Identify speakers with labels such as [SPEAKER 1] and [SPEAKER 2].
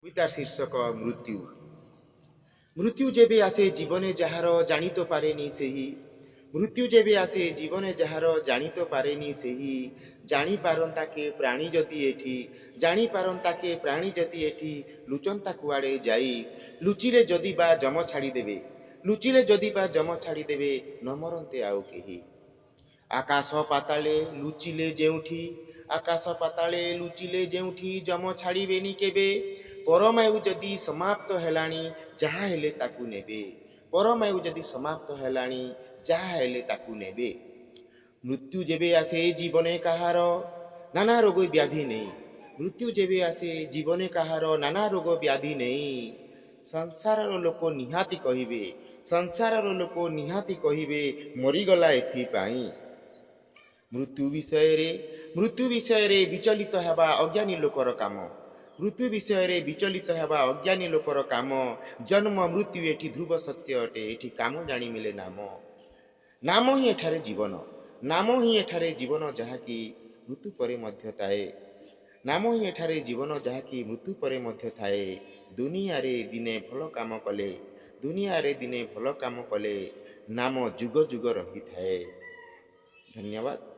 [SPEAKER 1] कवितार शीर्षक मृत्यु। मृत्यु जेबे आसे जीवने जहार जानी तो पारेनी सेही। मृत्यु जेबे आसे जीवने जहार जानी तो पारेनी सेही। जानी पारंता के प्राणी जदि एठी, जानी पारंता के प्राणी जदि एठी लुचंता कुआड़े जाई। लुचिले जदि बा जम छाड़ी देबे, लुचिले जदि बा जम छाड़ी देबे न मरंते आउ केही। आकाश पाताले लुचिले जेउठी, आकाश पाताले लुचिले जेउठी जम छाड़िबेनी केबे। परमायु जदि समाप्त हेलाणी जहा हेले ताकू नेबे। परमायु जदि समाप्त हेलाणी जहा हेले ताकू नेबे। मृत्यु जेबे आसे जीवने काहार नाना रोग व्याधि नहीं। मृत्यु जेबे आसे जीवने काहार नाना रोग व्याधि नहीं। संसार लोक निहाती कहिबे, संसार लोक निहाती कहिबे मरीगला एथिपाई। मृत्यु विषय रे विचलित हेबा अज्ञानी लोकर काम। मृत्यु विषय विचलित हेबा अज्ञानी लोकर काम। जन्म मृत्यु एठी ध्रुव सत्य अटे, एठी काम जानी मिले नाम। नाम ही एठारे जीवन, नाम ही एठारे जीवन जहाँकि मृत्यु परे मध्य थाए। नाम ही एठारे जीवन जहाँकि मृत्यु परे मध्य थाए। दुनिया रे दिने भल काम कले, दुनिया रे दिने भल काम कले नाम जुग जुग रही थाए। धन्यवाद।